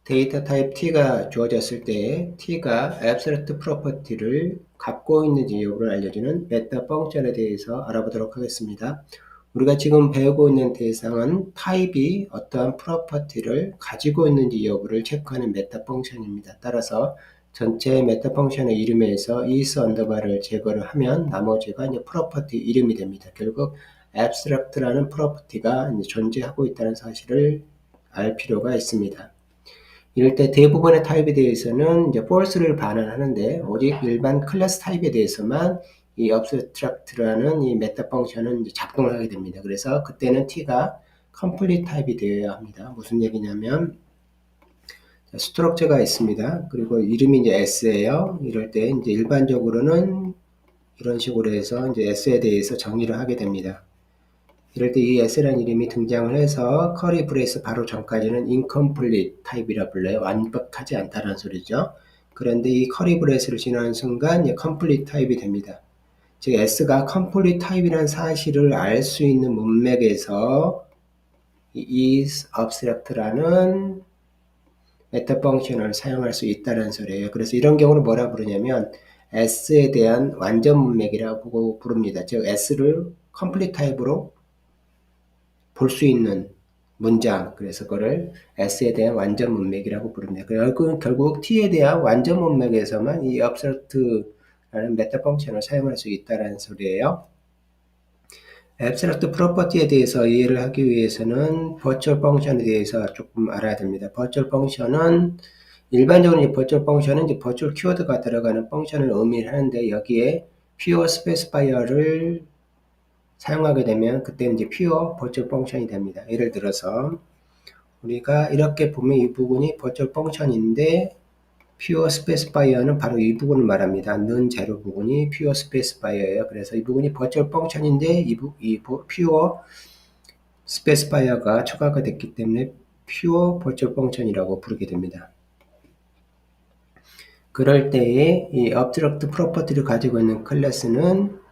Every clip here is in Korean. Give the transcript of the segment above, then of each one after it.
데이터 타입 t가 주어졌을 때 t가 abstract property를 갖고 있는지 여부를 알려주는 메타 펑션에 대해서 알아보도록 하겠습니다. 우리가 지금 배우고 있는 대상은 타입이 어떠한 프로퍼티를 가지고 있는지 여부를 체크하는 메타 펑션입니다. 따라서 전체 메타 펑션의 이름에서 is 언더바를 제거를 하면 나머지가 이제 프로퍼티 이름이 됩니다. 결국 abstract라는 프로퍼티가 존재하고 있다는 사실을 알 필요가 있습니다. 이럴 때 대부분의 타입에 대해서는 이제 false를 반환하는데 오직 일반 클래스 타입에 대해서만 이 abstract라는 이 메타 펑션은 이제 작동을 하게 됩니다. 그래서 그때는 t가 complete 타입이 되어야 합니다. 무슨 얘기냐면 스트럭처가 있습니다. 그리고 이름이 이제 s예요. 이럴 때 이제 일반적으로는 이런 식으로 해서 이제 s에 대해서 정의를 하게 됩니다. 이럴 때 이 s라는 이름이 등장을 해서 커리 브레이스 바로 전까지는 incomplete 타입이라 불러요. 완벽하지 않다는 소리죠. 그런데 이 커리 브레이스를 지나는 순간 complete 타입이 됩니다. 즉 s가 complete 타입이라는 사실을 알 수 있는 문맥에서 이 is abstract라는 메타 펑션을 사용할 수 있다는 소리예요. 그래서 이런 경우를 뭐라 부르냐면 s에 대한 완전 문맥이라고 부릅니다. 즉 s를 complete 타입으로 볼 수 있는 문장, 그래서 그거를 S에 대한 완전 문맥이라고 부릅니다. 결국 T에 대한 완전 문맥에서만 이 abstract라는 메타 펑션을 사용할 수 있다는 소리예요. abstract property에 대해서 이해를 하기 위해서는 virtual function에 대해서 조금 알아야 됩니다. virtual function은 일반적으로 이제 virtual function은 이제 virtual 키워드가 들어가는 펑션을 의미를 하는데 여기에 pure specifier를 사용하게 되면 그때는 이제 pure virtual function이 됩니다. 예를 들어서 우리가 이렇게 보면 이 부분이 virtual function인데 pure specifier는 바로 이 부분을 말합니다. non zero 부분이 pure specifier예요. 그래서 이 부분이 virtual function인데 이 pure specifier가 추가가 됐기 때문에 pure virtual function이라고 부르게 됩니다. 그럴 때에 이 object property를 가지고 있는 클래스는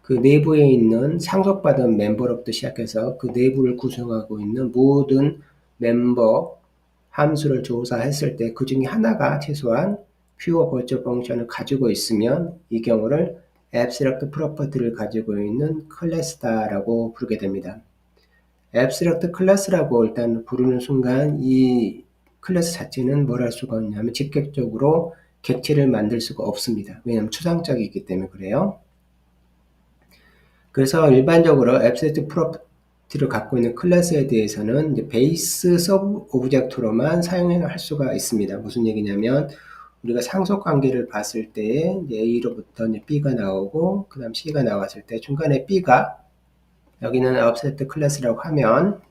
그 내부에 있는 상속받은 멤버로부터 시작해서 그 내부를 구성하고 있는 모든 멤버 함수를 조사했을 때 그 중에 하나가 최소한 pure virtual function을 가지고 있으면 이 경우를 abstract property를 가지고 있는 클래스다라고 부르게 됩니다. abstract 클래스라고 일단 부르는 순간 이 클래스 자체는 뭘 할 수가 없냐면 직접적으로 객체를 만들 수가 없습니다. 왜냐하면 추상적이기 때문에 그래요. 그래서 일반적으로 abstract property를 갖고 있는 클래스에 대해서는 이제 베이스 서브 오브젝트로만 사용할 수가 있습니다. 무슨 얘기냐면 우리가 상속 관계를 봤을 때 A로부터 이제 B가 나오고 그 다음 C가 나왔을 때 중간에 B가 여기는 abstract 클래스라고 하면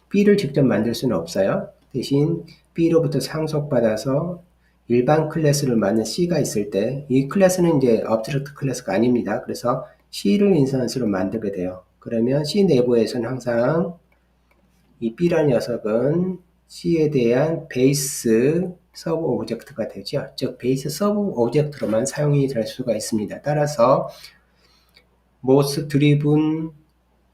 B를 직접 만들 수는 없어요. 대신 B로부터 상속받아서 일반 클래스를 만든 C가 있을 때 이 클래스는 이제 object 클래스가 아닙니다. 그래서 C를 인스턴스로 만들게 돼요. 그러면 C 내부에서는 항상 이 B라는 녀석은 C에 대한 베이스 서브 오브젝트가 되죠. 즉 베이스 서브 오브젝트로만 사용이 될 수가 있습니다. 따라서 most driven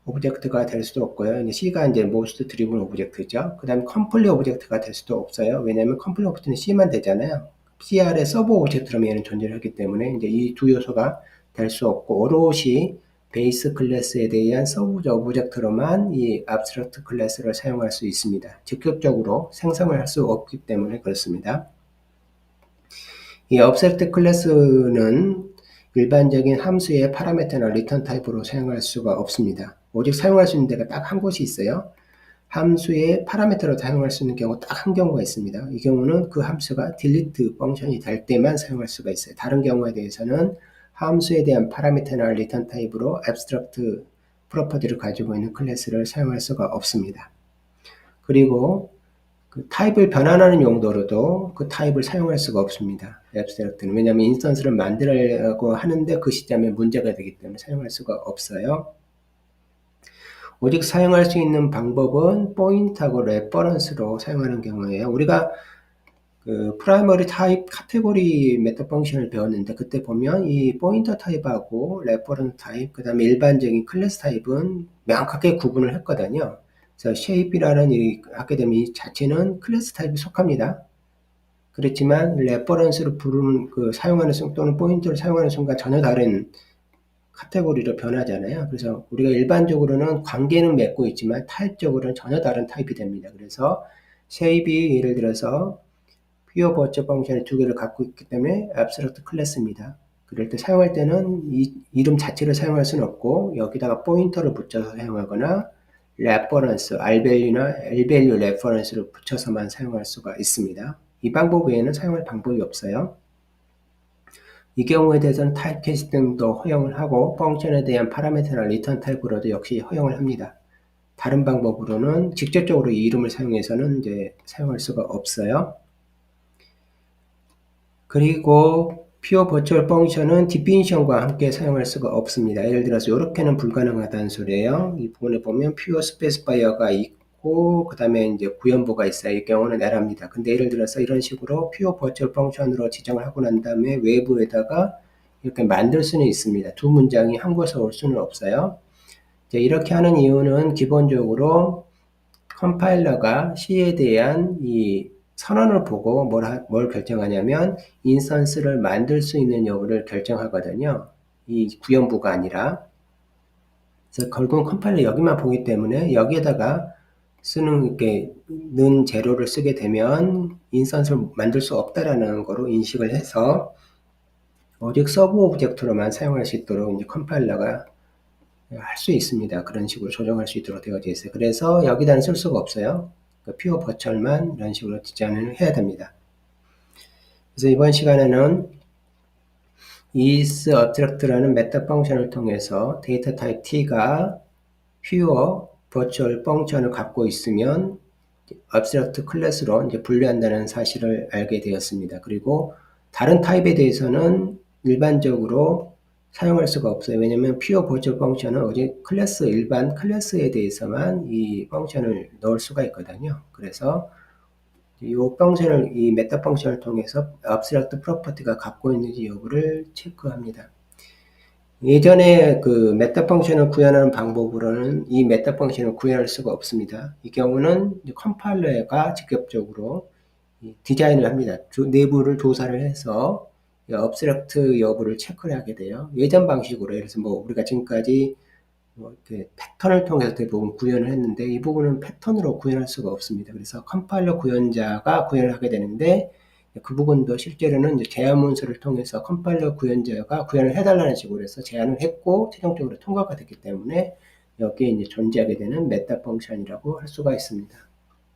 오브젝트가 될 수도 없고요. C가 이제 most driven 오브젝트죠. 그 다음에 complete 오브젝트가 될 수도 없어요. 왜냐하면 complete 오브젝트는 C만 되잖아요. CR의 서브 오브젝트로만 얘는 존재를 하기 때문에 이제 이 두 요소가 될 수 없고 오롯이 베이스 클래스에 대한 서브 오브젝트로만 이 abstract 클래스를 사용할 수 있습니다. 직접적으로 생성을 할 수 없기 때문에 그렇습니다. 이 abstract 클래스는 일반적인 함수의 파라미터나 리턴 타입으로 사용할 수가 없습니다. 오직 사용할 수 있는 데가 딱 한 곳이 있어요. 함수의 파라미터로 사용할 수 있는 경우 딱 한 경우가 있습니다. 이 경우는 그 함수가 delete 펑션이 될 때만 사용할 수가 있어요. 다른 경우에 대해서는 함수에 대한 파라미터나 리턴 타입으로 abstract 프로퍼티를 가지고 있는 클래스를 사용할 수가 없습니다. 그리고 그 타입을 변환하는 용도로도 그 타입을 사용할 수가 없습니다. abstract는. 왜냐하면 인스턴스를 만들려고 하는데 그 시점에 문제가 되기 때문에 사용할 수가 없어요. 오직 사용할 수 있는 방법은 포인트하고 레퍼런스로 사용하는 경우에요. 우리가 그 프라이머리 타입 카테고리 메타 펑션을 배웠는데 그때 보면 이 포인터 타입하고 레퍼런스 타입 그 다음에 일반적인 클래스 타입은 명확하게 구분을 했거든요. 그래서 shape이라는 이 아카데미 자체는 클래스 타입에 속합니다. 그렇지만 레퍼런스를 부르는 사용하는 또는 포인터를 사용하는 순간 전혀 다른 카테고리로 변하잖아요. 그래서 우리가 일반적으로는 관계는 맺고 있지만 타입적으로는 전혀 다른 타입이 됩니다. 그래서 쉐입이 예를 들어서 pure virtual 펑션의 두 개를 갖고 있기 때문에 abstract 클래스입니다. 그럴 때 사용할 때는 이 이름 자체를 사용할 수는 없고 여기다가 포인터를 붙여서 사용하거나 레퍼런스, rvalue나 lvalue 레퍼런스를 붙여서만 사용할 수가 있습니다. 이 방법 외에는 사용할 방법이 없어요. 이 경우에 대해서는 타입 캐스팅도 허용을 하고 펑션에 대한 파라미터나 리턴 타입으로도 역시 허용을 합니다. 다른 방법으로는 직접적으로 이 이름을 사용해서는 이제 사용할 수가 없어요. 그리고 pure virtual function은 definition과 함께 사용할 수가 없습니다. 예를 들어서 이렇게는 불가능하다는 소리예요. 이 부분에 보면 pure specifier가 있고 그 다음에 이제 구현부가 있어요. 이 경우는 에러입니다. 근데 예를 들어서 이런 식으로 pure virtual function으로 지정을 하고 난 다음에 외부에다가 이렇게 만들 수는 있습니다. 두 문장이 한 곳에 올 수는 없어요. 이렇게 하는 이유는 기본적으로 컴파일러가 C에 대한 이 선언을 보고 뭘 결정하냐면 인스턴스를 만들 수 있는 여부를 결정하거든요. 이 구현부가 아니라. 그래서 결국은 컴파일러 여기만 보기 때문에 여기에다가 쓰는 이렇게 는 재료를 쓰게 되면 인스턴스를 만들 수 없다라는 거로 인식을 해서 오직 서브 오브젝트로만 사용할 수 있도록 이제 컴파일러가 할 수 있습니다. 그런 식으로 조정할 수 있도록 되어 있어요. 그래서 여기다는 쓸 수가 없어요. 퓨어 버추얼만 이런 식으로 디자인을 해야 됩니다. 그래서 이번 시간에는 isAbstract라는 메타 펑션을 통해서 데이터 타입 t가 퓨어 버추얼 펑션을 갖고 있으면 abstract 클래스로 이제 분류한다는 사실을 알게 되었습니다. 그리고 다른 타입에 대해서는 일반적으로 사용할 수가 없어요. 왜냐하면 pure virtual 펑션은 오직 클래스, 일반 클래스에 대해서만 이 펑션을 넣을 수가 있거든요. 그래서 이 펑션을, 이 메타 펑션을 통해서 abstract 프로퍼티가 갖고 있는지 여부를 체크합니다. 예전에 그 메타 펑션을 구현하는 방법으로는 이 메타 펑션을 구현할 수가 없습니다. 이 경우는 컴파일러가 직접적으로 디자인을 합니다. 내부를 조사를 해서 업스트랙트 여부를 체크를 하게 돼요. 예전 방식으로 예를 들어서 우리가 지금까지 이렇게 패턴을 통해서 대부분 구현을 했는데 이 부분은 패턴으로 구현할 수가 없습니다. 그래서 컴파일러 구현자가 구현을 하게 되는데 그 부분도 실제로는 이제 제안 문서를 통해서 컴파일러 구현자가 구현을 해달라는 식으로 해서 제안을 했고 최종적으로 통과가 됐기 때문에 여기에 이제 존재하게 되는 메타 펑션이라고 할 수가 있습니다.